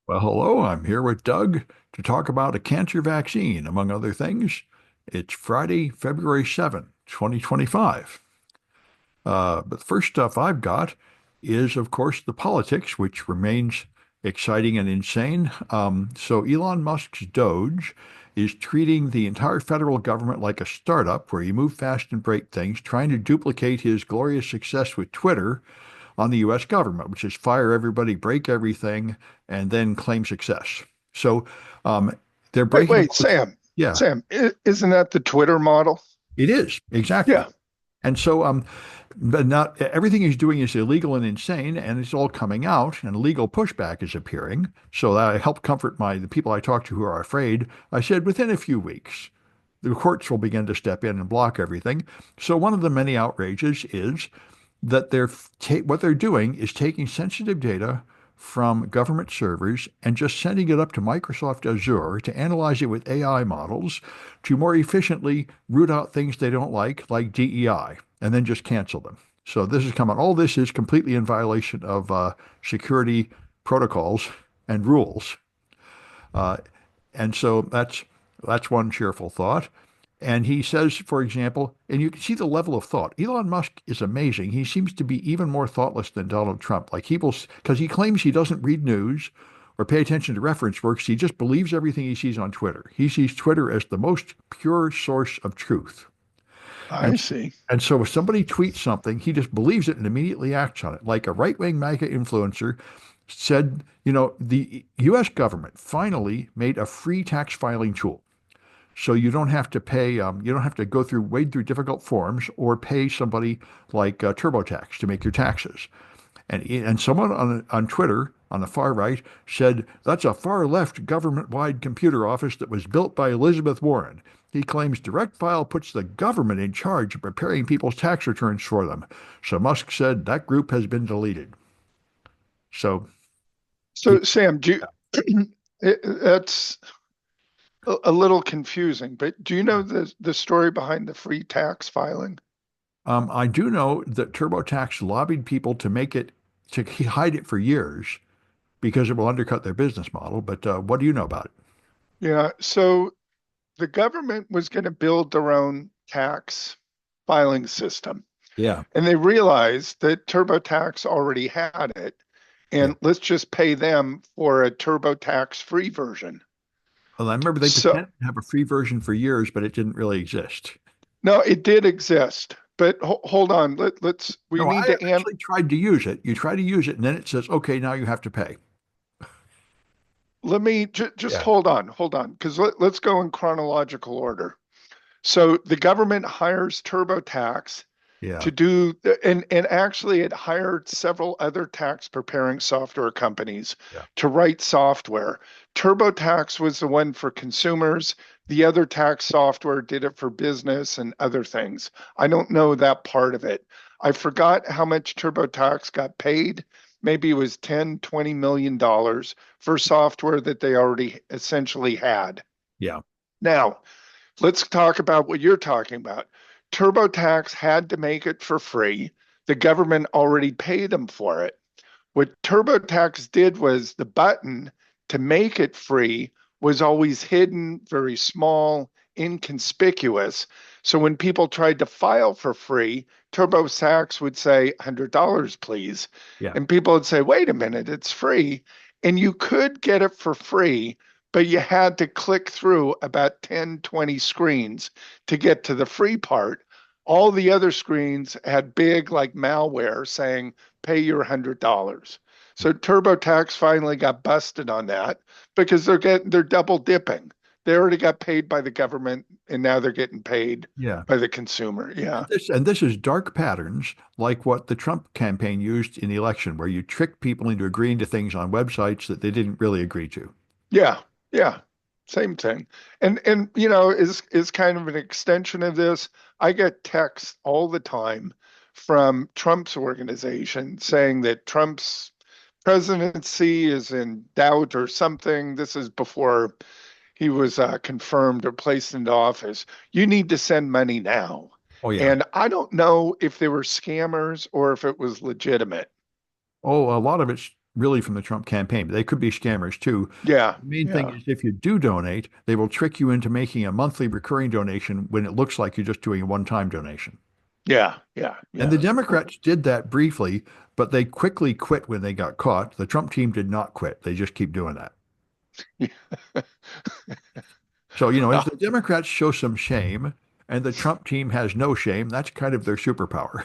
Well, hello, I'm here with Doug to talk about a cancer vaccine, among other things. It's Friday, February 7th, 2025. But the first stuff I've got is, of course, the politics, which remains exciting and insane. So Elon Musk's Doge is treating the entire federal government like a startup where you move fast and break things, trying to duplicate his glorious success with Twitter on the US government, which is fire everybody, break everything, and then claim success. So um, they're Wait, breaking wait, all this. Sam. Yeah, Sam, isn't that the Twitter model? it is exactly. Yeah. And so, but not everything he's doing is illegal and insane, and it's all coming out, and legal pushback is appearing. So that I help comfort the people I talk to who are afraid. I said within a few weeks, the courts will begin to step in and block everything. So one of the many outrages is that what they're doing is taking sensitive data from government servers and just sending it up to Microsoft Azure to analyze it with AI models to more efficiently root out things they don't like DEI, and then just cancel them. So this is coming. All this is completely in violation of security protocols and rules. Uh, and so that's one cheerful thought. And he says, for example, and you can see the level of thought. Elon Musk is amazing. He seems to be even more thoughtless than Donald Trump. Like he will, because he claims he doesn't read news or pay attention to reference works. He just believes everything he sees on Twitter. He sees Twitter as the most pure source of truth. I And see. and so if somebody tweets something, he just believes it and immediately acts on it. Like a right-wing MAGA influencer said, the U.S. government finally made a free tax filing tool. So you don't have to pay, you don't have to wade through difficult forms or pay somebody like TurboTax to make your taxes. And someone on Twitter on the far right said that's a far left government-wide computer office that was built by Elizabeth Warren. He claims Direct File puts the government in charge of preparing people's tax returns for them. So Musk said that group has been deleted. So So, Sam, that's a little confusing, but do you know the story behind the free tax filing? I do know that TurboTax lobbied people to hide it for years because it will undercut their business model. But what do you know about it? Yeah. So the government was going to build their own tax filing system, Yeah, and they realized that TurboTax already had it, yeah. and let's just pay them for a TurboTax free version. Well, I remember they So pretended to have a free version for years, but it didn't really exist. no, it did exist, but hold on. We No, need I to actually tried to use it. You try to use it, and then it says, "Okay, now you have to pay." let me just Yeah, hold on, because let's go in chronological order. So the government hires TurboTax yeah, to do, and actually it hired several other tax preparing software companies yeah, to write software. TurboTax was the one for consumers. The other tax software did it for business and other things. I don't know that part of it. I forgot how much TurboTax got paid. Maybe it was 10, $20 million for software that they already essentially had. yeah, Now, let's talk about what you're talking about. TurboTax had to make it for free. The government already paid them for it. What TurboTax did was the button to make it free was always hidden, very small, inconspicuous. So when people tried to file for free, TurboTax would say $100, please. yeah, And people would say, wait a minute, it's free. And you could get it for free, but you had to click through about 10, 20 screens to get to the free part. All the other screens had big, like malware saying, pay your $100. So TurboTax finally got busted on that because they're double dipping. They already got paid by the government and now they're getting paid yeah. by the consumer. Yeah. And this is dark patterns like what the Trump campaign used in the election, where you tricked people into agreeing to things on websites that they didn't really agree to. Yeah. Yeah. Same thing. And is kind of an extension of this. I get texts all the time from Trump's organization saying that Trump's presidency is in doubt or something. This is before he was confirmed or placed into office. You need to send money now. Oh yeah. And I don't know if they were scammers or if it was legitimate. Oh, a lot of it's really from the Trump campaign. They could be scammers too. Yeah. The main thing Yeah. is if you do donate, they will trick you into making a monthly recurring donation when it looks like you're just doing a one-time donation. Yeah. Yeah. And the Yeah. Democrats did that briefly, but they quickly quit when they got caught. The Trump team did not quit. They just keep doing that. So, if Well, the Democrats show some shame and the Trump team has no shame, that's kind of their superpower.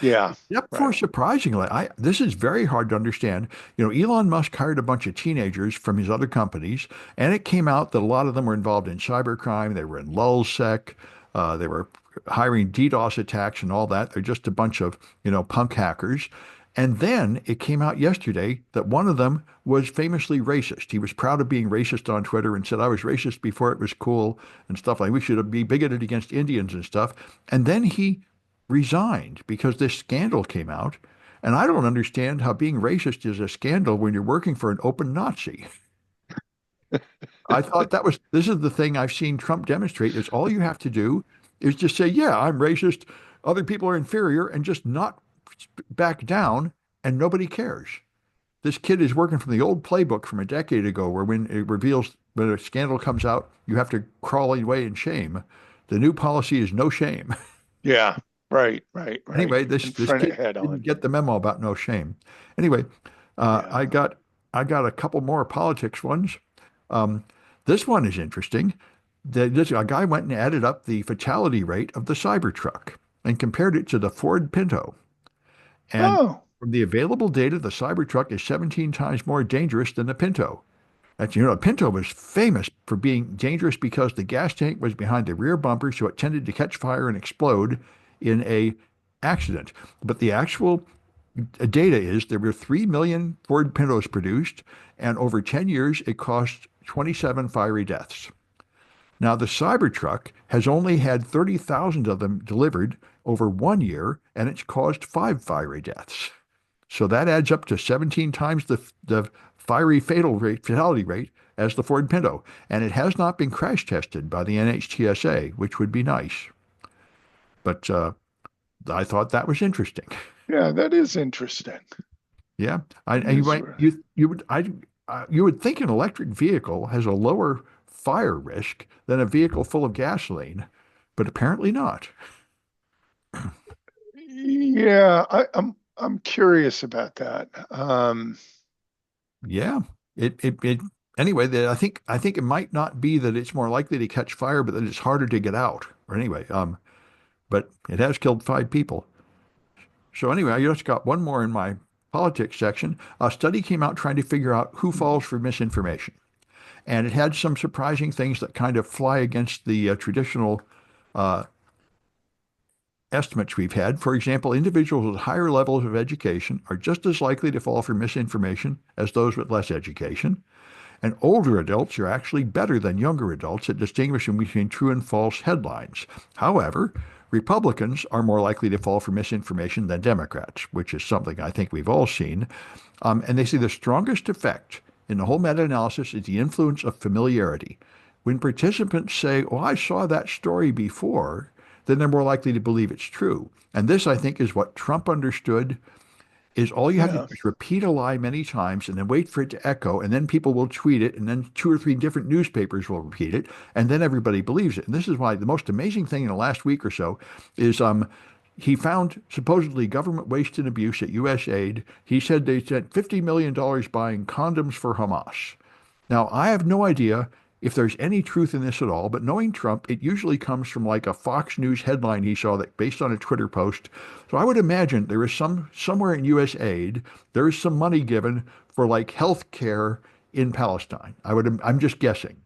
yeah. Except for Right. surprisingly, this is very hard to understand. Elon Musk hired a bunch of teenagers from his other companies, and it came out that a lot of them were involved in cybercrime. They were in lulzsec. They were hiring DDoS attacks and all that. They're just a bunch of, punk hackers. And then it came out yesterday that one of them was famously racist. He was proud of being racist on Twitter and said, I was racist before it was cool and stuff like we should be bigoted against Indians and stuff. And then he resigned because this scandal came out. And I don't understand how being racist is a scandal when you're working for an open Nazi. I thought this is the thing I've seen Trump demonstrate is all you have to do is just say, yeah, I'm racist. Other people are inferior and just not back down and nobody cares. This kid is working from the old playbook from a decade ago where when a scandal comes out, you have to crawl away in shame. The new policy is no shame. Yeah. Right. Right. Right. Anyway, this Confront it kid head didn't on. get the memo about no shame. Anyway, Yeah. I got a couple more politics ones. Um, this one is interesting. A guy went and added up the fatality rate of the Cybertruck and compared it to the Ford Pinto. And Oh, from the available data, the Cybertruck is 17 times more dangerous than the Pinto. Pinto was famous for being dangerous because the gas tank was behind the rear bumper, so it tended to catch fire and explode in a accident. But the actual data is there were 3 million Ford Pintos produced, and over 10 years, it caused 27 fiery deaths. Now, the Cybertruck has only had 30,000 of them delivered over 1 year, and it's caused 5 fiery deaths. So that adds up to 17 times the fatality rate as the Ford Pinto. And it has not been crash tested by the NHTSA, which would be nice. But I thought that was interesting. yeah. That is interesting. Yeah, It you is. might you would think an electric vehicle has a lower fire risk than a vehicle full of gasoline, but apparently not. Yeah. I'm curious about that. Yeah, it anyway. I think it might not be that it's more likely to catch fire, but that it's harder to get out. Or anyway, but it has killed 5 people. So anyway, I just got one more in my politics section. A study came out trying to figure out who falls for misinformation. And it had some surprising things that kind of fly against the traditional uh, estimates we've had. For example, individuals with higher levels of education are just as likely to fall for misinformation as those with less education. And older adults are actually better than younger adults at distinguishing between true and false headlines. However, Republicans are more likely to fall for misinformation than Democrats, which is something I think we've all seen. And they say the strongest effect in the whole meta-analysis is the influence of familiarity. When participants say, oh, I saw that story before, then they're more likely to believe it's true. And this, I think, is what Trump understood is all you have to do yeah. is repeat a lie many times and then wait for it to echo, and then people will tweet it, and then 2 or 3 different newspapers will repeat it, and then everybody believes it. And this is why the most amazing thing in the last week or so is he found supposedly government waste and abuse at USAID. He said they spent $50 million buying condoms for Hamas. Now, I have no idea if there's any truth in this at all, but knowing Trump, it usually comes from like a Fox News headline he saw that based on a Twitter post. So I would imagine there is somewhere in US aid, there is some money given for like health care in Palestine. I'm just guessing.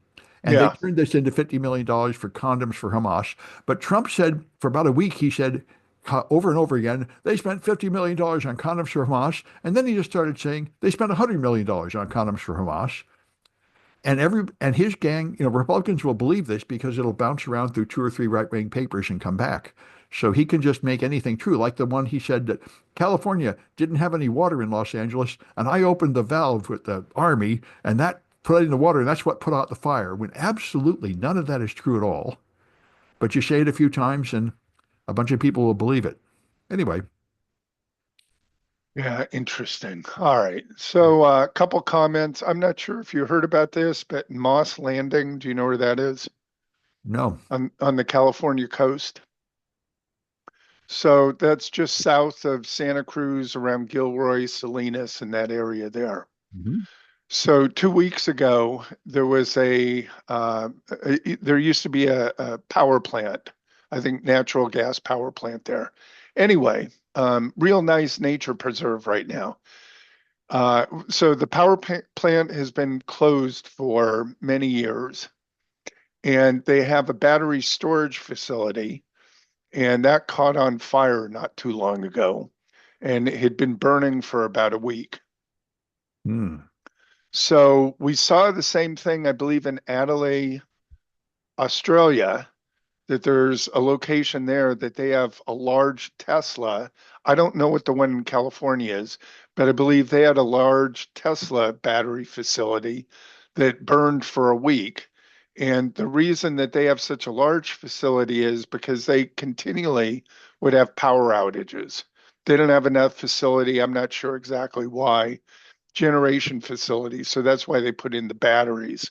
And they Yeah. turned this into $50 million for condoms for Hamas. But Trump said for about a week, he said over and over again, they spent $50 million on condoms for Hamas. And then he just started saying they spent $100 million on condoms for Hamas. And his gang, Republicans will believe this because it'll bounce around through 2 or 3 right-wing papers and come back. So he can just make anything true, like the one he said that California didn't have any water in Los Angeles, and I opened the valve with the army, and that put it in the water, and that's what put out the fire. When absolutely none of that is true at all. But you say it a few times, and a bunch of people will believe it. Anyway, Yeah, interesting. All right. So, a couple comments. I'm not sure if you heard about this, but Moss Landing, do you know where that is? No. On the California coast. So that's just south of Santa Cruz, around Gilroy, Salinas, and that area there. Mhm. So 2 weeks ago, there used to be a power plant, I think natural gas power plant there. Anyway, real nice nature preserve right now. So the plant has been closed for many years, and they have a battery storage facility, and that caught on fire not too long ago, and it had been burning for about a week. Hmm. So we saw the same thing, I believe, in Adelaide, Australia, that there's a location there that they have a large Tesla. I don't know what the one in California is, but I believe they had a large Tesla battery facility that burned for a week. And the reason that they have such a large facility is because they continually would have power outages. They don't have enough facility. I'm not sure exactly why, generation facilities. So that's why they put in the batteries.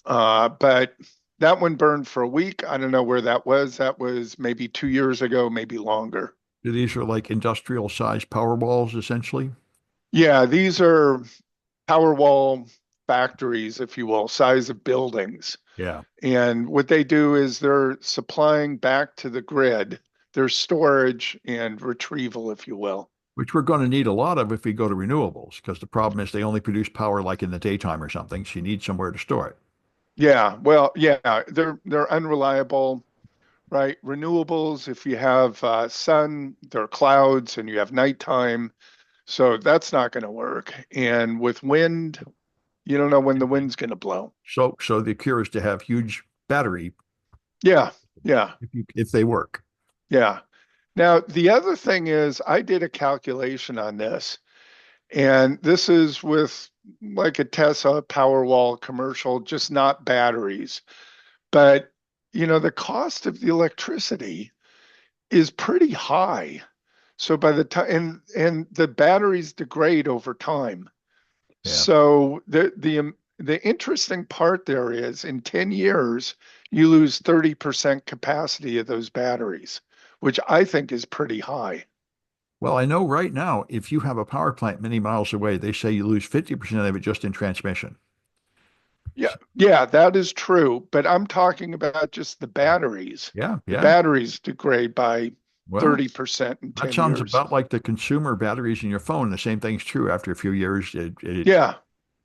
But that one burned for a week. I don't know where that was. That was maybe 2 years ago, maybe longer. These are like industrial sized power walls, essentially. Yeah, these are Powerwall factories, if you will, size of buildings. Yeah. And what they do is they're supplying back to the grid their storage and retrieval, if you will. Which we're going to need a lot of if we go to renewables, because the problem is they only produce power like in the daytime or something. So you need somewhere to store it. Yeah, well, yeah, they're unreliable, right? Renewables, if you have sun, there are clouds, and you have nighttime, so that's not going to work. And with wind, you don't know when the wind's going to blow. So the cure is to have huge battery Yeah, yeah, if they work. yeah. Now, the other thing is, I did a calculation on this, and this is with like a Tesla Powerwall commercial, just not batteries. But, the cost of the electricity is pretty high. So by the time and the batteries degrade over time. Yeah. So the interesting part there is in 10 years, you lose 30% capacity of those batteries, which I think is pretty high. Well, I know right now, if you have a power plant many miles away, they say you lose 50% of it just in transmission. Yeah, yeah, that is true. But I'm talking about just the batteries. Yeah, The yeah. batteries degrade by Well, 30% in that 10 sounds years. about like the consumer batteries in your phone. The same thing's true after a few years. Yeah,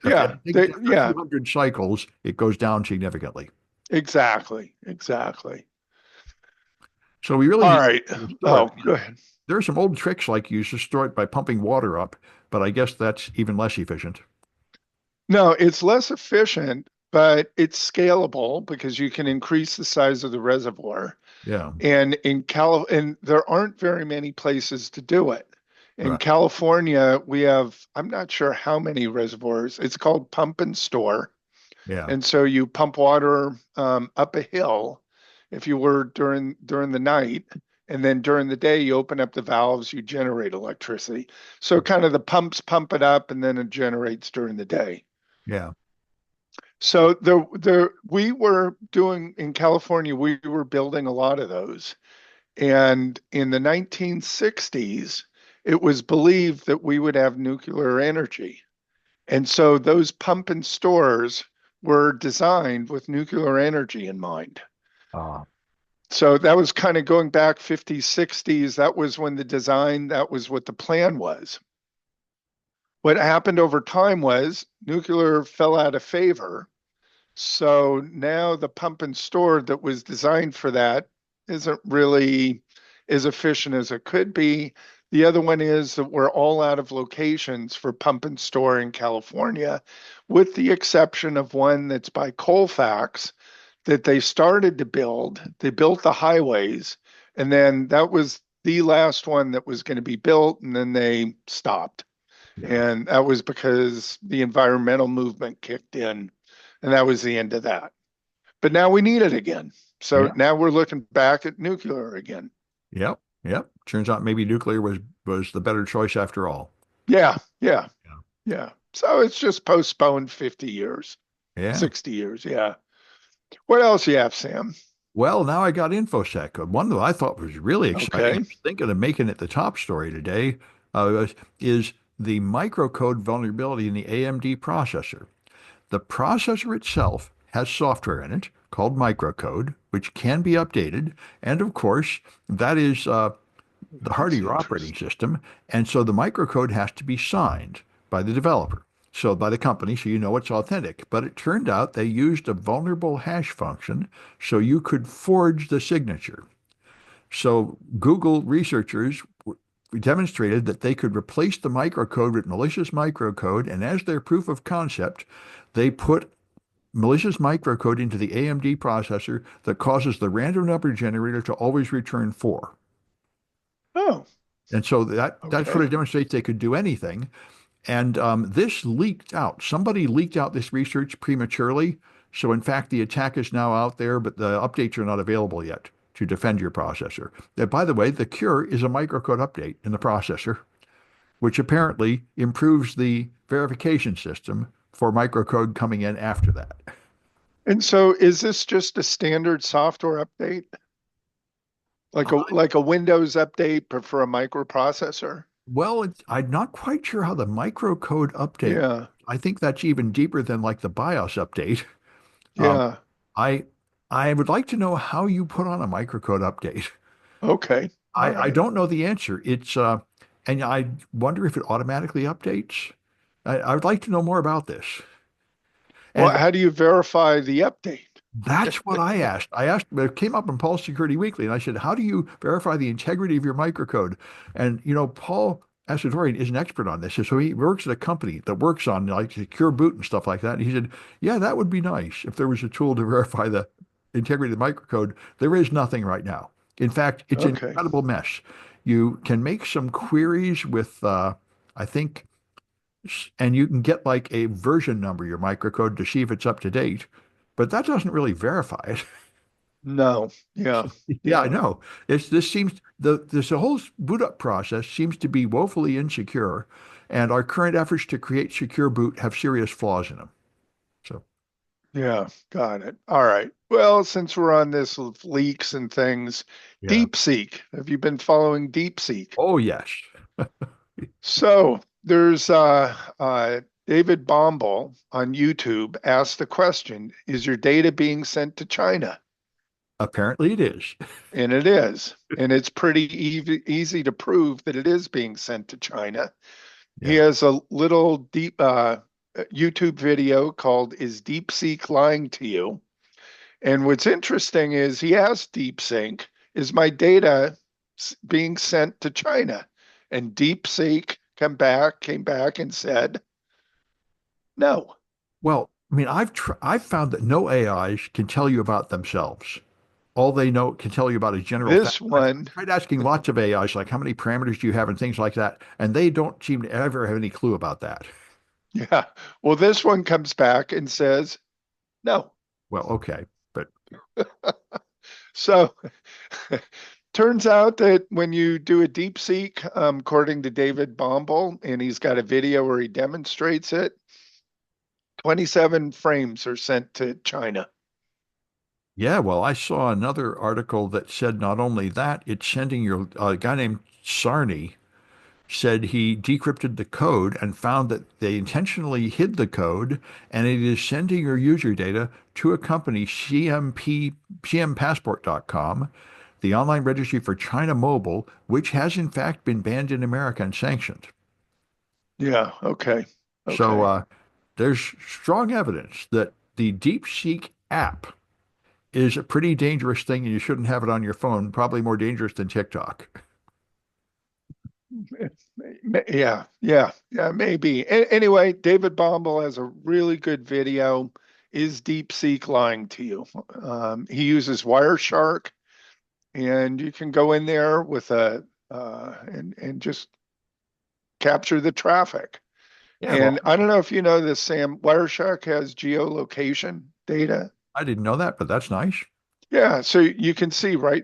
I yeah, think after a few yeah, hundred cycles, it goes down significantly. exactly, exactly. So we really All need right. to store it. Oh, good. There are some old tricks like you used to store it by pumping water up, but I guess that's even less efficient. No, it's less efficient, but it's scalable because you can increase the size of the reservoir. Yeah, And there aren't very many places to do it. In right. California, we have, I'm not sure how many reservoirs. It's called pump and store. Yeah, And so you pump water up a hill if you were during the night, and then during the day you open up the valves, you generate electricity. So kind of the pumps pump it up, and then it generates during the day. yeah. So there we were doing in California, we were building a lot of those. And in the 1960s, it was believed that we would have nuclear energy. And so those pump and stores were designed with nuclear energy in mind. Uh, So that was kind of going back 50s, 60s. That was when the design, that was what the plan was. What happened over time was nuclear fell out of favor. So now the pump and store that was designed for that isn't really as efficient as it could be. The other one is that we're all out of locations for pump and store in California, with the exception of one that's by Colfax that they started to build. They built the highways, and then that was the last one that was going to be built, and then they stopped. yeah, And that was because the environmental movement kicked in, and that was the end of that. But now we need it again. So yeah, now we're looking back at nuclear again. yep. Yep. Turns out maybe nuclear was the better choice after all. Yeah, yeah, Yeah. yeah. So it's just postponed 50 years, Yeah. 60 years. Yeah. What else you have, Sam? Well, now I got InfoSec. One that I thought was really exciting. I Okay. was thinking of making it the top story today, is the microcode vulnerability in the AMD processor. The processor itself has software in it called microcode, which can be updated. And of course, that is the heart of That's your operating interesting. system. And so the microcode has to be signed by the developer, so by the company, so you know it's authentic. But it turned out they used a vulnerable hash function so you could forge the signature. So Google researchers demonstrated that they could replace the microcode with malicious microcode, and as their proof of concept, they put malicious microcode into the AMD processor that causes the random number generator to always return 4. Oh, And so that sort okay. of demonstrates they could do anything. And this leaked out. Somebody leaked out this research prematurely. So in fact, the attack is now out there, but the updates are not available yet to defend your processor. And by the way, the cure is a microcode update in the processor, which apparently improves the verification system for microcode coming in after that. And so is this just a standard software update? Like a Windows update, but for a microprocessor? Well, I'm not quite sure how the microcode update. Yeah, I think that's even deeper than like the BIOS update. Um, yeah. I I would like to know how you put on a microcode update. Okay. All I right. don't know the answer. And I wonder if it automatically updates. I would like to know more about this. Well, And how do you verify the update? that's what I asked. It came up in Paul Security Weekly, and I said, how do you verify the integrity of your microcode? And, Paul Asatorian is an expert on this. So he works at a company that works on like secure boot and stuff like that. And he said, yeah, that would be nice if there was a tool to verify the integrity of the microcode. There is nothing right now. In fact, it's an Okay. incredible mess. You can make some queries with, I think, and you can get like a version number, your microcode, to see if it's up to date. But that doesn't really verify it. No. Yeah. Yeah, I Yeah. know. This seems this whole boot up process seems to be woefully insecure, and our current efforts to create secure boot have serious flaws in them. So, Yeah. Got it. All right. Well, since we're on this of leaks and things, yeah. DeepSeek. Have you been following DeepSeek? Oh, yes. So there's David Bombal on YouTube asked the question, is your data being sent to China? Apparently it is. And it is. And it's pretty easy to prove that it is being sent to China. He Yeah. has a little deep YouTube video called Is DeepSeek Lying to You? And what's interesting is he asked DeepSeek, is my data being sent to China? And DeepSeek came back and said, no. Well, I mean, I've found that no AIs can tell you about themselves. All they know can tell you about is general fact. This I've one, tried asking lots of AIs, like how many parameters do you have and things like that, and they don't seem to ever have any clue about that. yeah. Well, this one comes back and says, no. Well, okay, but So turns out that when you do a deep seek, according to David Bombal, and he's got a video where he demonstrates it, 27 frames are sent to China. yeah, well, I saw another article that said not only that, it's sending your a guy named Sarney said he decrypted the code and found that they intentionally hid the code, and it is sending your user data to a company, cmpassport.com, the online registry for China Mobile, which has in fact been banned in America and sanctioned. Yeah. Okay. So Okay. there's strong evidence that the DeepSeek app is a pretty dangerous thing, and you shouldn't have it on your phone, probably more dangerous than TikTok. Yeah. Yeah. Yeah. Maybe. Anyway, David Bombal has a really good video. Is DeepSeek lying to you? He uses Wireshark, and you can go in there with a and just capture the traffic. Yeah, well, And I don't know if you know this, Sam. Wireshark has geolocation data. I didn't know that, but that's nice. Yeah, so you can see, right?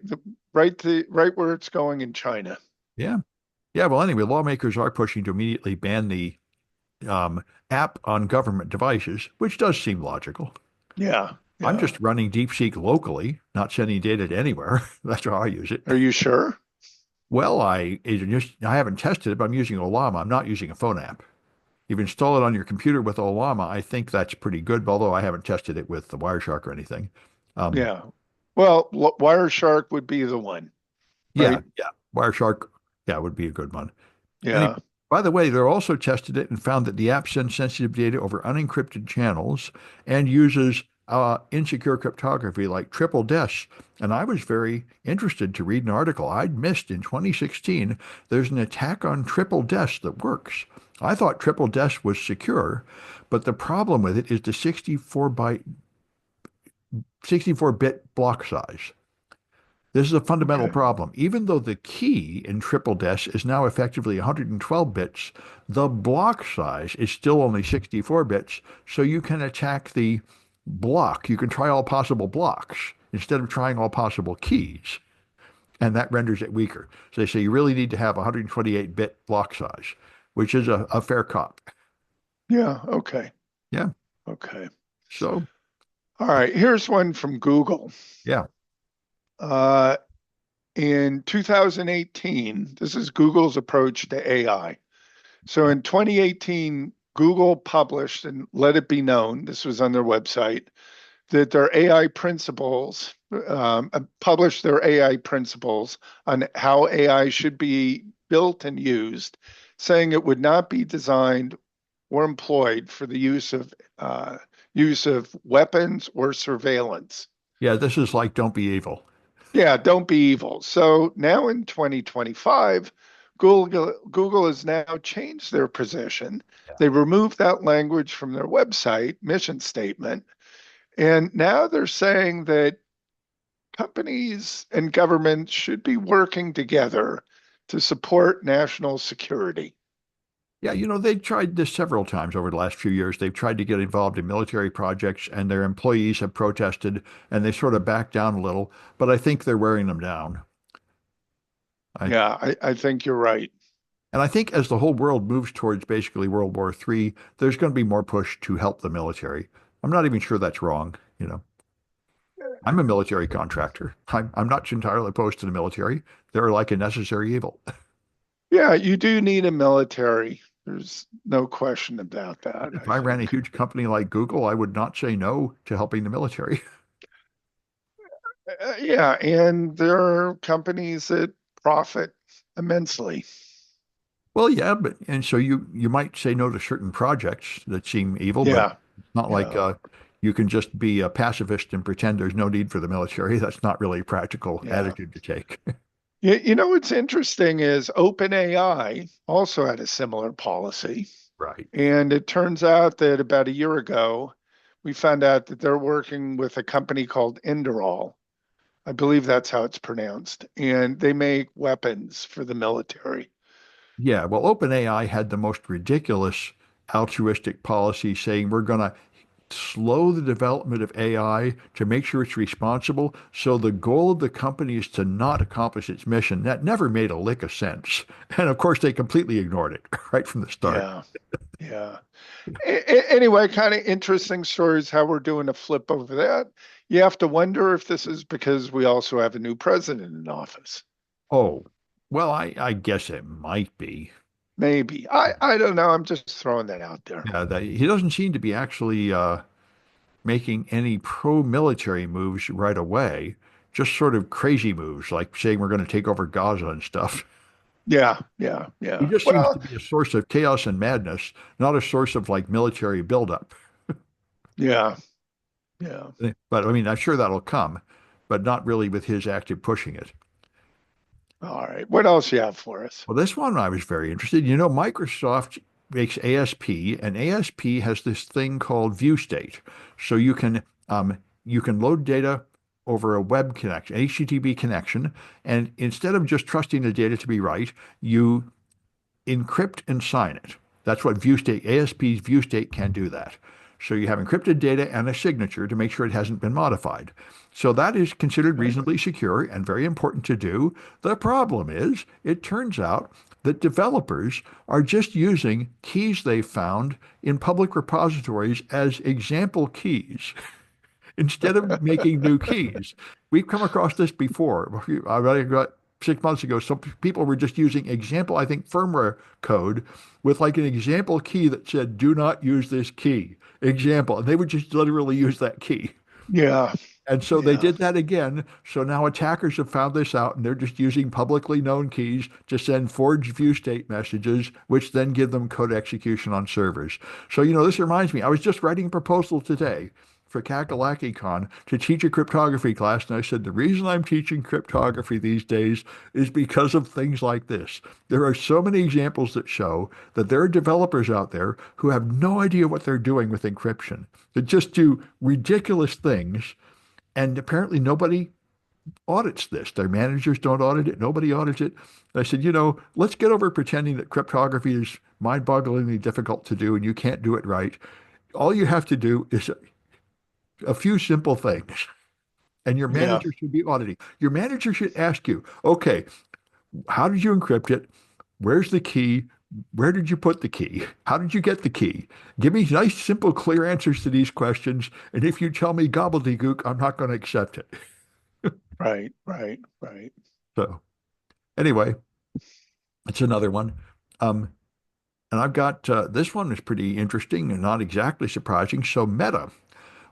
right where it's going in China. Yeah. Yeah. Well, anyway, lawmakers are pushing to immediately ban the app on government devices, which does seem logical. Yeah, I'm yeah. just running DeepSeek locally, not sending data to anywhere. That's how I use it. Are you sure? Well, I haven't tested it, but I'm using Olama. I'm not using a phone app. You've installed it on your computer with Olama. I think that's pretty good, although I haven't tested it with the Wireshark or anything. Um, Yeah. Well, Wireshark would be the one, yeah, right? yeah, Wireshark, yeah, would be a good one. Anyway, Yeah. by the way, they also tested it and found that the app sends sensitive data over unencrypted channels and uses insecure cryptography like triple DES. And I was very interested to read an article I'd missed in 2016. There's an attack on triple DES that works. I thought triple DES was secure, but the problem with it is the 64-bit block size. This is a fundamental Okay. problem. Even though the key in triple DES is now effectively 112 bits, the block size is still only 64 bits, so you can attack the block. You can try all possible blocks instead of trying all possible keys, and that renders it weaker. So they say you really need to have 128-bit block size, which is a fair cop. Yeah. Okay. Yeah. Okay. So, All right. Here's one from Google. yeah. Uh, in 2018, this is Google's approach to AI. So in 2018, Google published and let it be known, this was on their website, that their AI principles, published their AI principles on how AI should be built and used, saying it would not be designed or employed for the use of weapons or surveillance. Yeah, this is like don't be evil. Yeah, don't be evil. So now in 2025, Google has now changed their position. They removed that language from their website mission statement. And now they're saying that companies and governments should be working together to support national security. Yeah, they've tried this several times over the last few years. They've tried to get involved in military projects, and their employees have protested, and they sort of backed down a little, but I think they're wearing them down. I, Yeah, I think you're right. and I think as the whole world moves towards basically World War III, there's going to be more push to help the military. I'm not even sure that's wrong. I'm a military contractor. I'm not entirely opposed to the military. They're like a necessary evil. Yeah, you do need a military. There's no question about that, If I I ran a think. huge company like Google, I would not say no to helping the military. Yeah, and there are companies that profit immensely. Well, yeah, but and so you might say no to certain projects that seem evil, but Yeah, it's not like yeah, you can just be a pacifist and pretend there's no need for the military. That's not really a practical yeah. attitude to take. You know what's interesting is OpenAI also had a similar policy. Right. And it turns out that about a year ago, we found out that they're working with a company called Inderall. I believe that's how it's pronounced. And they make weapons for the military. Yeah, well, OpenAI had the most ridiculous altruistic policy saying we're going to slow the development of AI to make sure it's responsible. So the goal of the company is to not accomplish its mission. That never made a lick of sense. And of course, they completely ignored it right from the start. Yeah, yeah. Anyway, kind of interesting stories how we're doing a flip over that. You have to wonder if this is because we also have a new president in office. Oh, well, I guess it might be. Maybe. I don't know. I'm just throwing that out there. Yeah, he doesn't seem to be actually making any pro-military moves right away, just sort of crazy moves, like saying we're going to take over Gaza and stuff. Yeah, yeah, He yeah. just seems to Well, be a source of chaos and madness, not a source of like military buildup. yeah, yeah. But I mean, I'm sure that'll come, but not really with his active pushing it. All right. What else you have for us? Well, this one I was very interested. Microsoft makes ASP, and ASP has this thing called view state. So you can load data over a web connection, HTTP connection, and instead of just trusting the data to be right, you encrypt and sign it. That's what view state, ASP's view state can do that. So you have encrypted data and a signature to make sure it hasn't been modified. So that is considered Okay. reasonably secure and very important to do. The problem is, it turns out that developers are just using keys they found in public repositories as example keys instead of making new keys. We've come across this before. About 6 months ago, some people were just using example, I think, firmware code with like an example key that said, do not use this key. Example. And they would just literally use that key. Yeah. And so they Yeah. did that again. So now attackers have found this out and they're just using publicly known keys to send forged view state messages, which then give them code execution on servers. So, this reminds me, I was just writing a proposal today for KakalakiCon to teach a cryptography class. And I said, the reason I'm teaching cryptography these days is because of things like this. There are so many examples that show that there are developers out there who have no idea what they're doing with encryption, that just do ridiculous things, and apparently nobody audits this. Their managers don't audit it. Nobody audits it. And I said, let's get over pretending that cryptography is mind-bogglingly difficult to do and you can't do it right. All you have to do is a few simple things, and your Yeah. manager should be auditing. Your manager should ask you, okay, how did you encrypt it? Where's the key? Where did you put the key? How did you get the key? Give me nice, simple, clear answers to these questions. And if you tell me gobbledygook, I'm not going to accept it. Right. Right. Right. So anyway, it's another one. Um, and I've got this one is pretty interesting and not exactly surprising. So Meta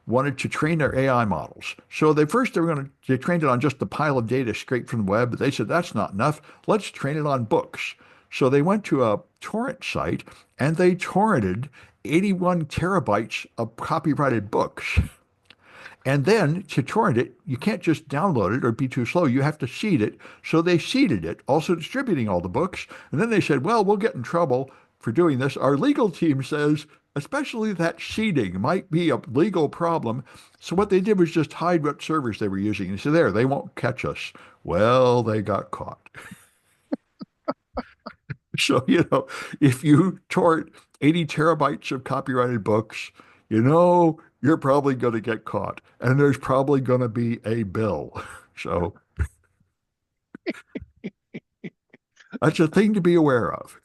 wanted to train their AI models. So they trained it on just the pile of data straight from the web, but they said that's not enough. Let's train it on books. So they went to a torrent site and they torrented 81 terabytes of copyrighted books. And then to torrent it, you can't just download it or be too slow. You have to seed it. So they seeded it, also distributing all the books. And then they said, well, we'll get in trouble for doing this. Our legal team says, especially that seeding might be a legal problem. So what they did was just hide what servers they were using. And so there, they won't catch us. Well, they got caught. So, if you torrent 80 terabytes of copyrighted books, you're probably going to get caught. And there's probably going to be a bill. So that's a thing to be aware of.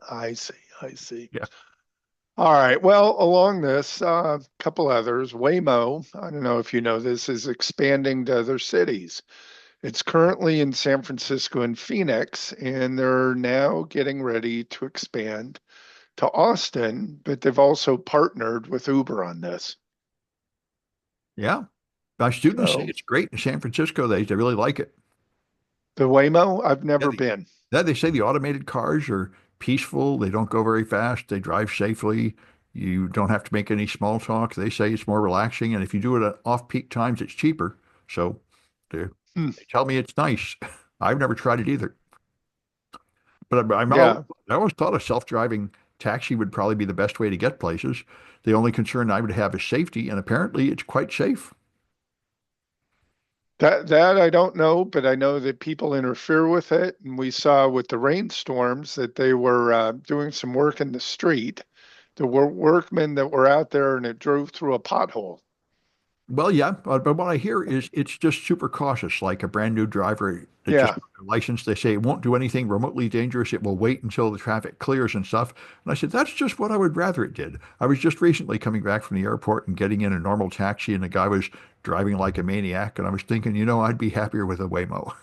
I see. I see. Yeah. All right. Well, along this, a couple others. Waymo, I don't know if you know this, is expanding to other cities. It's currently in San Francisco and Phoenix, and they're now getting ready to expand to Austin, but they've also partnered with Uber on this. Yeah. My students say So it's great in San Francisco. They really like it. the Waymo, I've Yeah, never been. they say the automated cars are peaceful. They don't go very fast. They drive safely. You don't have to make any small talk. They say it's more relaxing. And if you do it at off-peak times, it's cheaper. So they, Hmm. they tell me it's nice. I've never tried it either. But Yeah, I always thought a self-driving taxi would probably be the best way to get places. The only concern I would have is safety, and apparently it's quite safe. that I don't know, but I know that people interfere with it, and we saw with the rainstorms that they were doing some work in the street. There were workmen that were out there, and it drove through a pothole. Well, yeah, but what I hear is it's just super cautious, like a brand new driver that just Yeah, got their license. They say it won't do anything remotely dangerous. It will wait until the traffic clears and stuff. And I said, that's just what I would rather it did. I was just recently coming back from the airport and getting in a normal taxi, and the guy was driving like a maniac. And I was thinking, I'd be happier with a Waymo.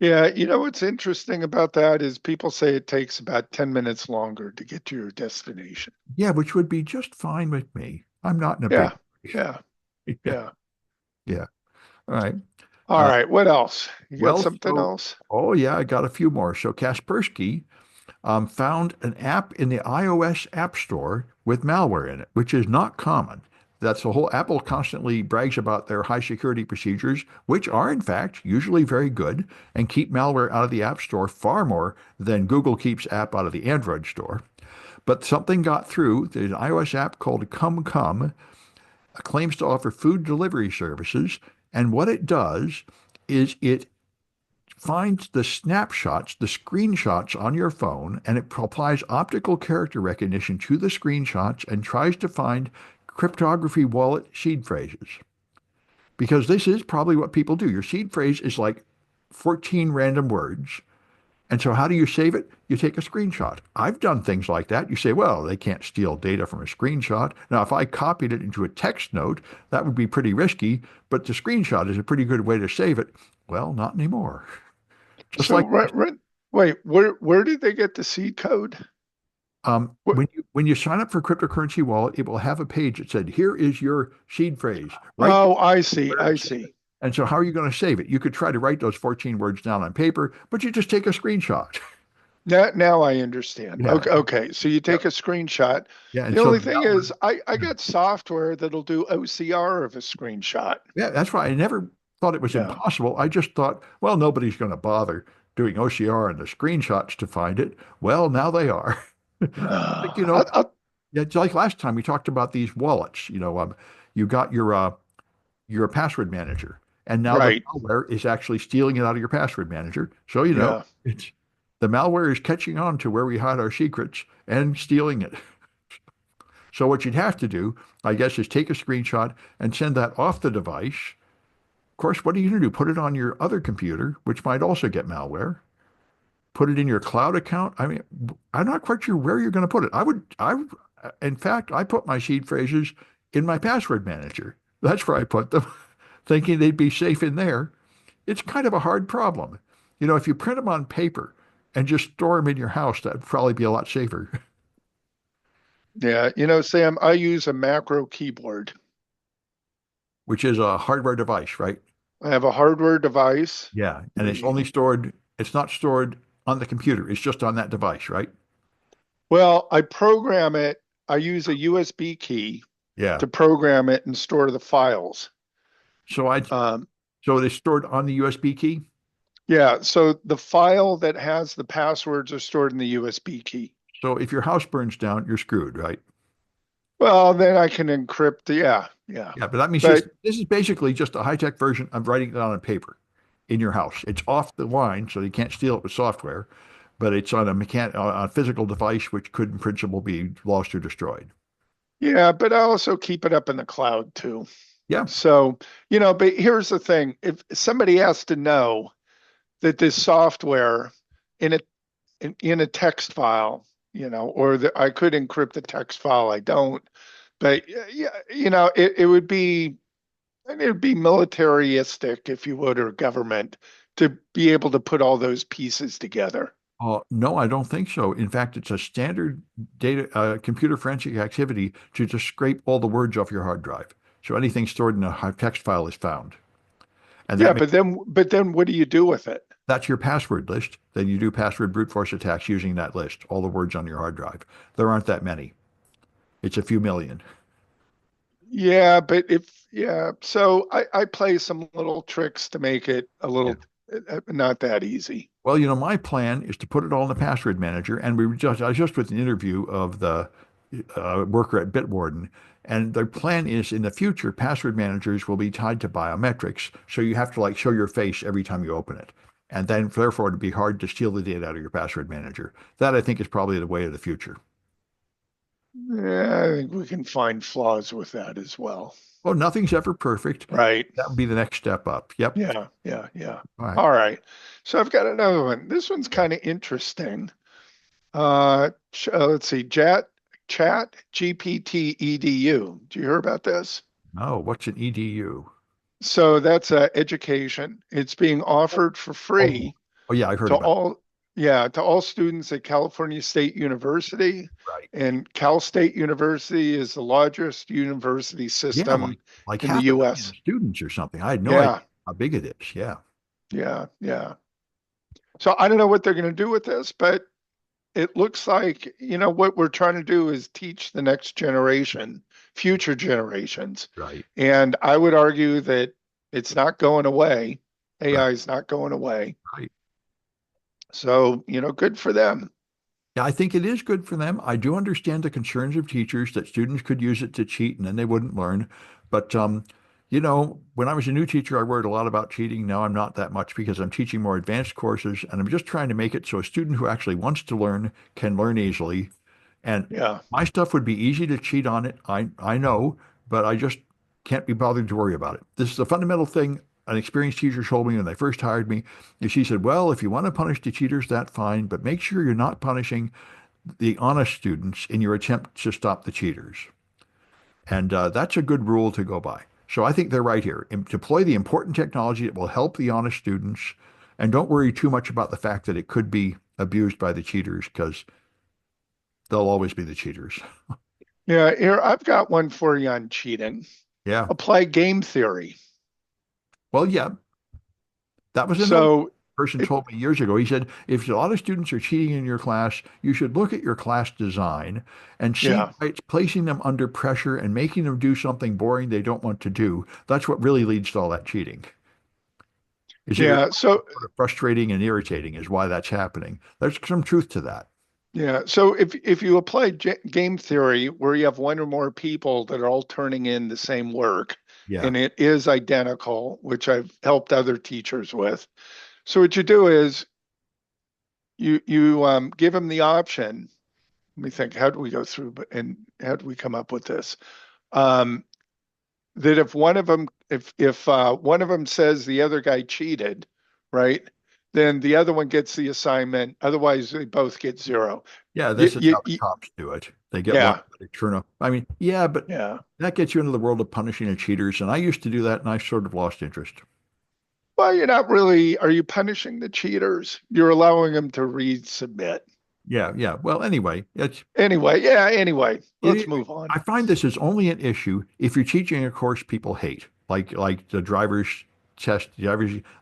yeah. You know what's interesting about that is people say it takes about 10 minutes longer to get to your destination. Yeah, which would be just fine with me. I'm not in a big Yeah, yeah, hurry. Yeah, yeah. yeah. All right. All Uh, right, what else? You got well, something so, else? oh yeah, I got a few more. So Kaspersky found an app in the iOS App Store with malware in it, which is not common. That's the whole Apple constantly brags about their high security procedures, which are in fact usually very good and keep malware out of the App Store far more than Google keeps app out of the Android store. But something got through. There's an iOS app called Come claims to offer food delivery services, and what it does is it finds the snapshots, the screenshots on your phone, and it applies optical character recognition to the screenshots and tries to find cryptography wallet seed phrases. Because this is probably what people do. Your seed phrase is like 14 random words. And so how do you save it? You take a screenshot. I've done things like that. You say, well, they can't steal data from a screenshot. Now, if I copied it into a text note, that would be pretty risky, but the screenshot is a pretty good way to save it. Well, not anymore. Just So, like wait, where did they get the seed code? What? when you sign up for cryptocurrency wallet, it will have a page that said, here is your seed phrase. Write Oh, I see. where I and save it. see. And so how are you going to save it? You could try to write those 14 words down on paper, but you just take a screenshot. Now I understand. Yeah. Okay, okay. So you Yep. take a screenshot. Yeah. And The so only the thing malware, is, I yeah. got software that'll do OCR of a screenshot. Yeah, that's why I never thought it was Yeah. impossible. I just thought, well, nobody's going to bother doing OCR and the screenshots to find it. Well, now they are. Like, yeah, it's like last time we talked about these wallets. You got your password manager, and now the right. malware is actually stealing it out of your password manager. So, Yeah. it's the malware is catching on to where we hide our secrets and stealing it. So what you'd have to do, I guess, is take a screenshot and send that off the device. Of course, what are you going to do? Put it on your other computer, which might also get malware. Put it in your cloud account. I mean, I'm not quite sure where you're going to put it. In fact, I put my seed phrases in my password manager. That's where I put them, thinking they'd be safe in there. It's kind of a hard problem. If you print them on paper and just store them in your house, that'd probably be a lot safer, Yeah. Sam, I use a macro keyboard. which is a hardware device, right? I have a hardware device. Yeah. And it's not stored on the computer. It's just on that device, right? Well, I program it. I use a USB key Yeah. to program it and store the files. So I Um, so it is stored on the USB key. yeah, so the file that has the passwords are stored in the USB key. So if your house burns down, you're screwed, right? Well, then I can encrypt. Yeah, yeah. Yeah, but that means But this is basically just a high-tech version of writing it on paper in your house. It's off the line, so you can't steal it with software, but it's on a physical device which could in principle be lost or destroyed. yeah, but I also keep it up in the cloud too. Yeah. So, but here's the thing. If somebody has to know that this software in a in a text file, or I could encrypt the text file, I don't. But yeah, it would be militaristic, if you would, or government to be able to put all those pieces together. No, I don't think so. In fact, it's a standard data computer forensic activity to just scrape all the words off your hard drive. So anything stored in a text file is found. And Yeah, but then what do you do with it? that's your password list. Then you do password brute force attacks using that list, all the words on your hard drive. There aren't that many. It's a few million. Yeah, but so I play some little tricks to make it a Yeah. little not that easy. Well, my plan is to put it all in the password manager. And I was just with an interview of the worker at Bitwarden. And their plan is in the future, password managers will be tied to biometrics. So you have to like show your face every time you open it. And then therefore it'd be hard to steal the data out of your password manager. That I think is probably the way of the future. Yeah, I think we can find flaws with that as well. Well, nothing's ever perfect. Right. That would be the next step up. Yep. Yeah, yeah, yeah. All right. All right. So I've got another one. This one's kind of interesting. Let's see, chat GPT edu. Do you hear about this? Oh, what's an EDU? So that's education. It's being offered for Oh, free oh yeah, I heard to about all, yeah, to all students at California State University. it. Right. And Cal State University is the largest university Yeah, system like in the half a million US. students or something. I had no idea Yeah, how big it is. Yeah. yeah, yeah. So I don't know what they're going to do with this, but it looks like, what we're trying to do is teach the next generation, future generations. Right. And I would argue that it's not going away. Right. AI is not going away. Right. So, good for them. Yeah, I think it is good for them. I do understand the concerns of teachers that students could use it to cheat and then they wouldn't learn. But When I was a new teacher, I worried a lot about cheating. Now I'm not that much because I'm teaching more advanced courses and I'm just trying to make it so a student who actually wants to learn can learn easily. And Yeah. my stuff would be easy to cheat on it. I know, but I just can't be bothered to worry about it. This is a fundamental thing an experienced teacher told me when they first hired me. And she said, well, if you want to punish the cheaters, that's fine, but make sure you're not punishing the honest students in your attempt to stop the cheaters. And that's a good rule to go by. So I think they're right here. Deploy the important technology that will help the honest students, and don't worry too much about the fact that it could be abused by the cheaters because they'll always be the cheaters. Yeah. Here, I've got one for you on cheating. Yeah. Apply game theory. Well, yeah, that was another So person it, told me years ago. He said, if a lot of students are cheating in your class, you should look at your class design and see yeah. why it's placing them under pressure and making them do something boring they don't want to do. That's what really leads to all that cheating. Is that you're Yeah. So sort of frustrating and irritating is why that's happening. There's some truth to that. yeah. So if you apply game theory where you have one or more people that are all turning in the same work Yeah. and it is identical, which I've helped other teachers with. So what you do is you give them the option. Let me think. How do we go through and how do we come up with this? Um, that if one of them if one of them says the other guy cheated, right? Then the other one gets the assignment. Otherwise, they both get zero. Yeah, You, this is you, how the you, cops do it. They get one yeah, to turn up. I mean, yeah, but yeah. that gets you into the world of punishing the cheaters. And I used to do that and I sort of lost interest. Well, you're not really. Are you punishing the cheaters? You're allowing them to resubmit. Yeah, yeah. Well, anyway, Anyway, yeah. Anyway, let's it, move on. I find this is only an issue if you're teaching a course people hate, like the driver's test,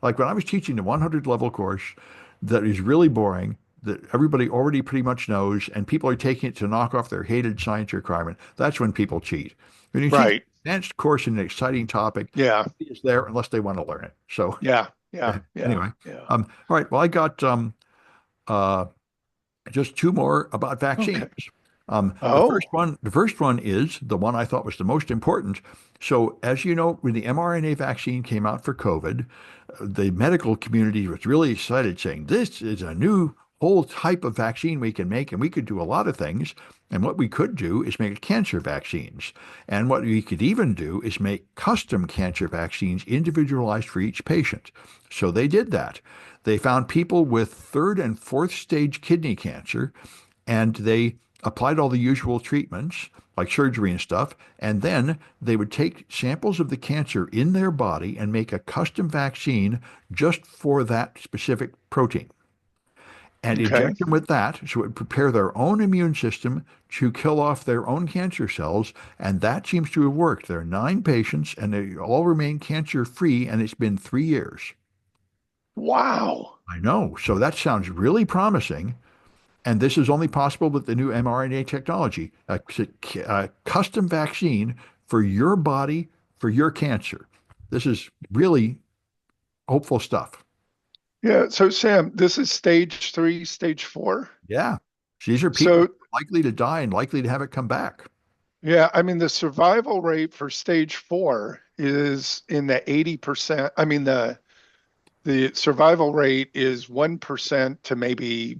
like when I was teaching the 100 level course that is really boring, that everybody already pretty much knows, and people are taking it to knock off their hated science requirement. That's when people cheat. When you teach an Right. advanced course in an exciting topic, Yeah. it's there unless they want to learn it. So Yeah. Yeah. Yeah. anyway, Yeah. all right. Well, I got uh, just two more about vaccines. Okay. Oh, The first one is the one I thought was the most important. So, as you know, when the mRNA vaccine came out for COVID, the medical community was really excited, saying this is a new whole type of vaccine we can make, and we could do a lot of things. And what we could do is make cancer vaccines. And what we could even do is make custom cancer vaccines individualized for each patient. So they did that. They found people with third and fourth stage kidney cancer, and they applied all the usual treatments like surgery and stuff, and then they would take samples of the cancer in their body and make a custom vaccine just for that specific protein and okay. inject them with that so it would prepare their own immune system to kill off their own cancer cells. And that seems to have worked. There are 9 patients and they all remain cancer free, and it's been 3 years. Wow. I know. So that sounds really promising. And this is only possible with the new mRNA technology, a custom vaccine for your body, for your cancer. This is really hopeful stuff. Yeah. So, Sam, this is stage three, stage four. Yeah. These are people So, likely to die and likely to have it come back. yeah, I mean, the survival rate for stage four is in the 80%. I mean, the survival rate is 1% to maybe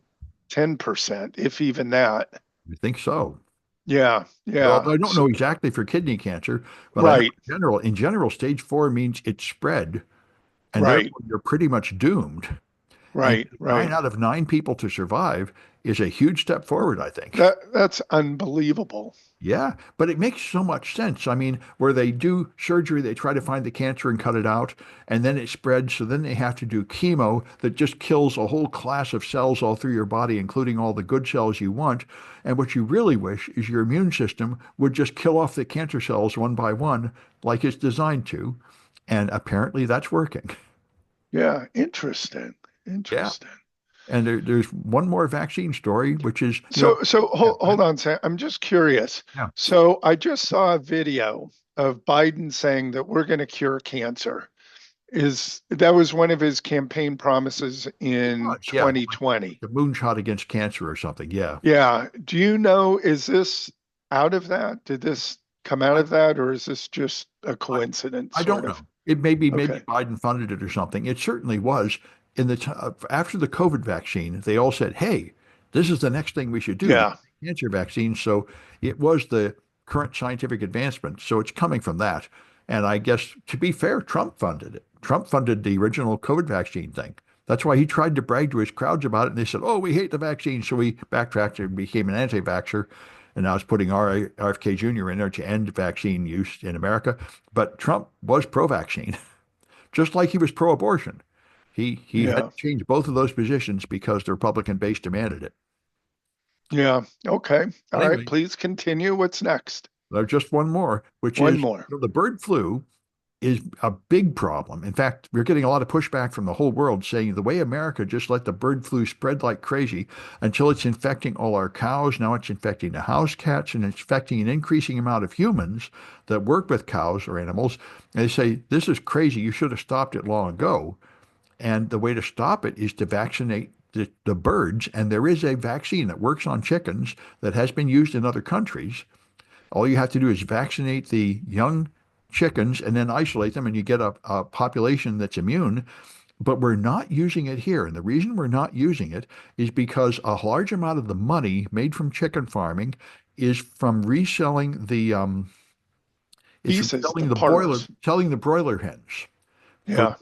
10%, if even that. I think so. Yeah. Although Yeah. I don't So, know exactly for kidney cancer, but I know right. in general, stage 4 means it's spread, and Right. therefore you're pretty much doomed. And Right. nine Right. out of 9 people to survive is a huge step forward, I think. That's unbelievable. Yeah, but it makes so much sense. I mean, where they do surgery, they try to find the cancer and cut it out, and then it spreads. So then they have to do chemo that just kills a whole class of cells all through your body, including all the good cells you want. And what you really wish is your immune system would just kill off the cancer cells one by one, like it's designed to. And apparently that's working. Yeah. Interesting. Yeah. Interesting. And there's one more vaccine story, which is, So yeah, hold on, Sam. I'm just curious. yeah. So I just saw a video of Biden saying that we're going to cure cancer. Is that was one of his campaign promises It in was, yeah, like 2020? the moonshot against cancer or something. Yeah. Yeah. Do you know, is this out of that? Did this come out I, of that, or is this just a I, coincidence, I sort don't of? know. It maybe Okay. Biden funded it or something. It certainly was in after the COVID vaccine. They all said, "Hey, this is the next thing we should do, the Yeah. cancer vaccine." So it was the current scientific advancement. So it's coming from that. And I guess to be fair, Trump funded it. Trump funded the original COVID vaccine thing. That's why he tried to brag to his crowds about it. And they said, "Oh, we hate the vaccine." So he backtracked and became an anti-vaxxer. And now it's putting RFK Jr. in there to end vaccine use in America. But Trump was pro-vaccine, just like he was pro-abortion. He had Yeah. to change both of those positions because the Republican base demanded it. Yeah. Okay. All right. Anyway, Please continue. What's next? there's just one more, which One is more. the bird flu is a big problem. In fact, we're getting a lot of pushback from the whole world saying the way America just let the bird flu spread like crazy until it's infecting all our cows. Now it's infecting the house cats and it's infecting an increasing amount of humans that work with cows or animals. And they say, this is crazy. You should have stopped it long ago. And the way to stop it is to vaccinate the birds. And there is a vaccine that works on chickens that has been used in other countries. All you have to do is vaccinate the young chickens and then isolate them, and you get a population that's immune. But we're not using it here. And the reason we're not using it is because a large amount of the money made from chicken farming is from reselling is from Pieces, the parts. selling the broiler hens for, Yeah.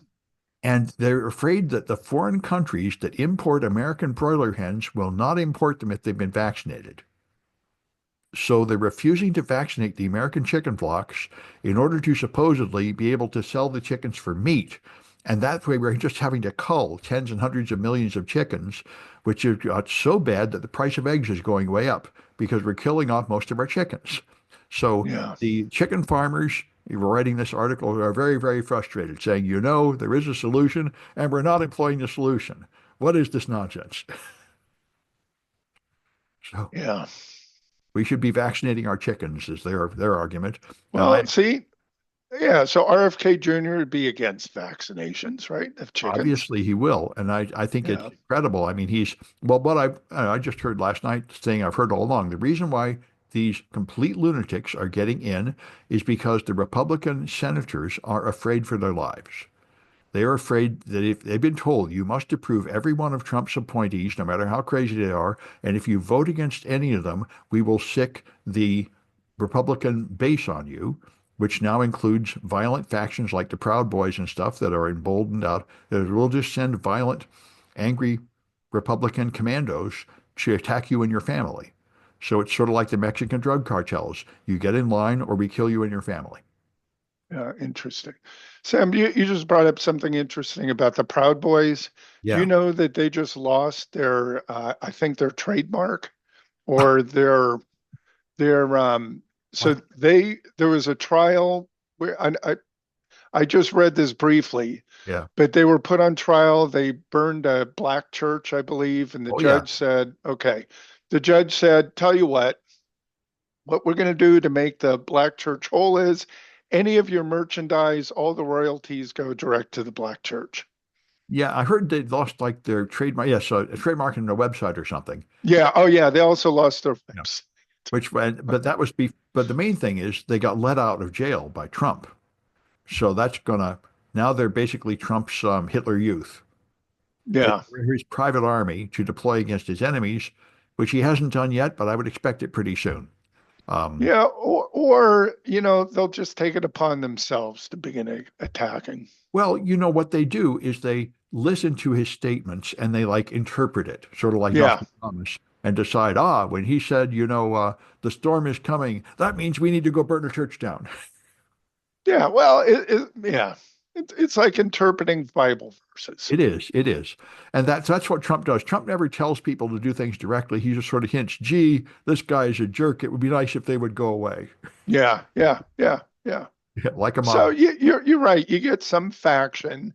and they're afraid that the foreign countries that import American broiler hens will not import them if they've been vaccinated. So they're refusing to vaccinate the American chicken flocks in order to supposedly be able to sell the chickens for meat. And that way we're just having to cull tens and hundreds of millions of chickens, which is so bad that the price of eggs is going way up because we're killing off most of our chickens. So Yeah. the chicken farmers who are writing this article are very, very frustrated, saying, there is a solution and we're not employing the solution. What is this nonsense? So Yeah. we should be vaccinating our chickens, is their argument. And Well, see, yeah. So RFK Jr. would be against vaccinations, right? Of chickens. obviously he will, and I think it's Yeah. incredible. I mean, he's well. What I just heard last night, saying I've heard all along, the reason why these complete lunatics are getting in is because the Republican senators are afraid for their lives. They are afraid that if they've been told you must approve every one of Trump's appointees, no matter how crazy they are, and if you vote against any of them, we will sick the Republican base on you, which now includes violent factions like the Proud Boys and stuff that are emboldened out. That we'll just send violent, angry Republican commandos to attack you and your family. So it's sort of like the Mexican drug cartels. You get in line or we kill you and your family. Yeah. Interesting. Sam, you just brought up something interesting about the Proud Boys. Do you Yeah. know that they just lost their, I think their trademark or their so What? there was a trial where I just read this briefly, Yeah. but they were put on trial. They burned a black church, I believe, and the Oh, yeah. judge said, okay. The judge said, tell you what we're going to do to make the black church whole is any of your merchandise, all the royalties go direct to the black church. Yeah, I heard they lost like their trademark. Yes, a trademark in their website or something. Yeah. Oh, yeah. They also lost their Yeah. website. But that was but the main thing is they got let out of jail by Trump. So that's gonna now they're basically Trump's Hitler Youth. They Yeah. his private army to deploy against his enemies, which he hasn't done yet, but I would expect it pretty soon. Um, Yeah. Or they'll just take it upon themselves to begin attacking. well, what they do is they listen to his statements and they like interpret it, sort of like Yeah. Nostradamus, and decide, when he said, the storm is coming, that means we need to go burn the church down. Yeah. Well, yeah. It's like interpreting Bible verses. It is. It is. And that's what Trump does. Trump never tells people to do things directly. He just sort of hints, gee, this guy is a jerk. It would be nice if they would go away. Yeah. Yeah. Yeah. Yeah. Like a So mob. you're right. You get some faction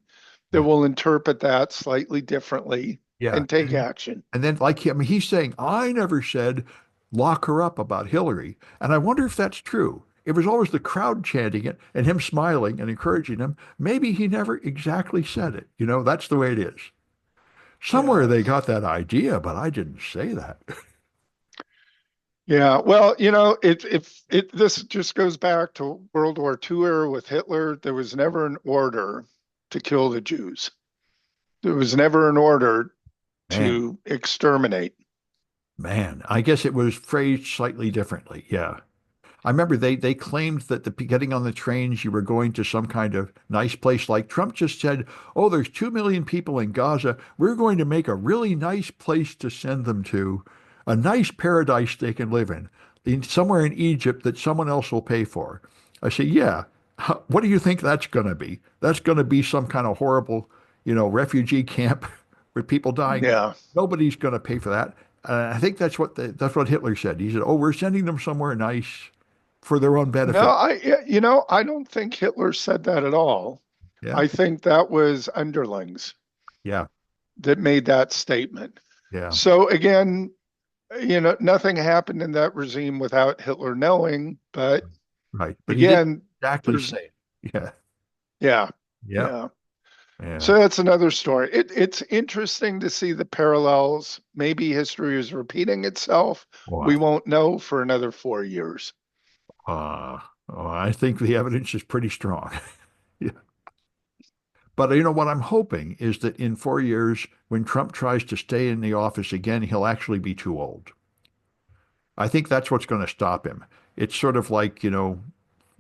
that Yeah. will interpret that slightly differently Yeah. and take action. And then like him, he's saying, I never said lock her up about Hillary. And I wonder if that's true. It was always the crowd chanting it and him smiling and encouraging them. Maybe he never exactly said it. That's the way it is. Somewhere Yeah. they got that idea, but I didn't say that. Yeah, well, you know, it this just goes back to World War II era with Hitler. There was never an order to kill the Jews. There was never an order Man, to exterminate. man, I guess it was phrased slightly differently. Yeah. I remember they claimed that getting on the trains, you were going to some kind of nice place. Like Trump just said, "Oh, there's 2 million people in Gaza. We're going to make a really nice place to send them to, a nice paradise they can live in somewhere in Egypt that someone else will pay for." I say, "Yeah. What do you think that's going to be? That's going to be some kind of horrible, refugee camp with people dying. Yeah. Nobody's going to pay for that." I think that's what Hitler said. He said, "Oh, we're sending them somewhere nice for their own No, benefit." you know, I don't think Hitler said that at all. Yeah, I think that was underlings yeah, that made that statement. yeah, So again, you know, nothing happened in that regime without Hitler knowing, but right. But he didn't again, exactly there's, say it. Yeah, yeah, yeah, yeah. yeah. So that's another story. It's interesting to see the parallels. Maybe history is repeating itself. We Boy, won't know for another 4 years. uh, oh, I think the evidence is pretty strong. Yeah. But what I'm hoping is that in 4 years, when Trump tries to stay in the office again, he'll actually be too old. I think that's what's going to stop him. It's sort of like,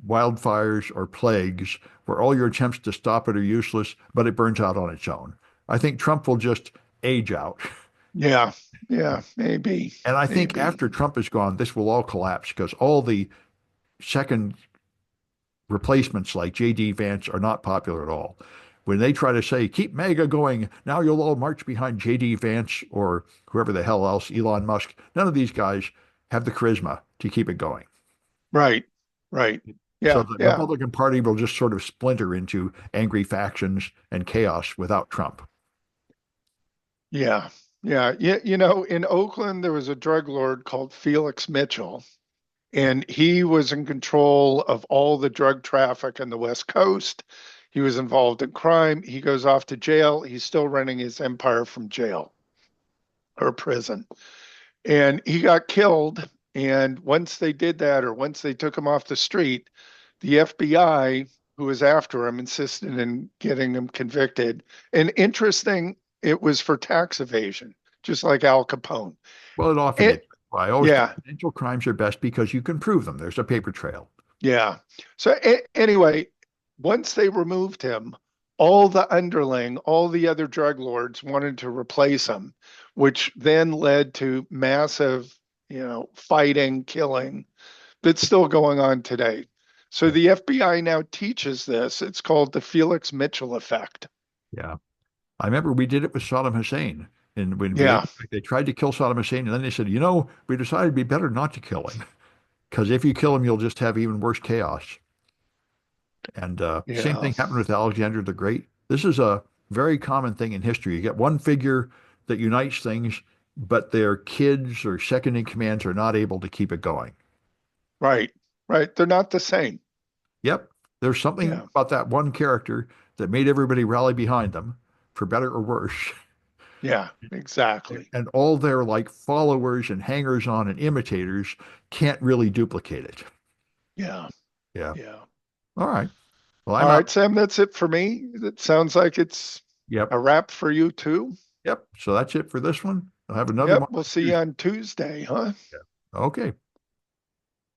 wildfires or plagues, where all your attempts to stop it are useless, but it burns out on its own. I think Trump will just age out. Yeah, yeah, maybe, And I think maybe. after Trump is gone, this will all collapse because all the second replacements like J.D. Vance are not popular at all. When they try to say, keep MAGA going, now you'll all march behind J.D. Vance or whoever the hell else, Elon Musk, none of these guys have the charisma to keep it going. Right, right. So Yeah, the yeah, Republican Party will just sort of splinter into angry factions and chaos without Trump. yeah, yeah. You know, in Oakland, there was a drug lord called Felix Mitchell, and he was in control of all the drug traffic on the West Coast. He was involved in crime. He goes off to jail. He's still running his empire from jail or prison. And he got killed. And once they did that, or once they took him off the street, the FBI, who was after him, insisted in getting him convicted. And interesting, it was for tax evasion, just like Al Capone. Well, it often is. It, I always think yeah, financial crimes are best because you can prove them. There's a paper trail. yeah. So anyway, once they removed him, all the underling, all the other drug lords wanted to replace him, which then led to massive, fighting, killing that's still going on today. So Yeah. the FBI now teaches this. It's called the Felix Mitchell effect. Yeah. I remember we did it with Saddam Hussein. And when Yeah, they tried to kill Saddam Hussein, and then they said, we decided it'd be better not to kill him because if you kill him, you'll just have even worse chaos. And same yeah, thing happened with Alexander the Great. This is a very common thing in history. You get one figure that unites things, but their kids or second in commands are not able to keep it going. right, right. They're not the same. Yep, there's something Yeah, about that one character that made everybody rally behind them, for better or worse. yeah, exactly. And all their like followers and hangers on and imitators can't really duplicate it. Yeah, Yeah. yeah. All right. Well, I'm All out. right, Sam, that's it for me. It sounds like it's Yep. a wrap for you too. Yep. So that's it for this one. I'll have another Yep, one we'll on see you Tuesday. on Tuesday, huh? Yeah. Okay.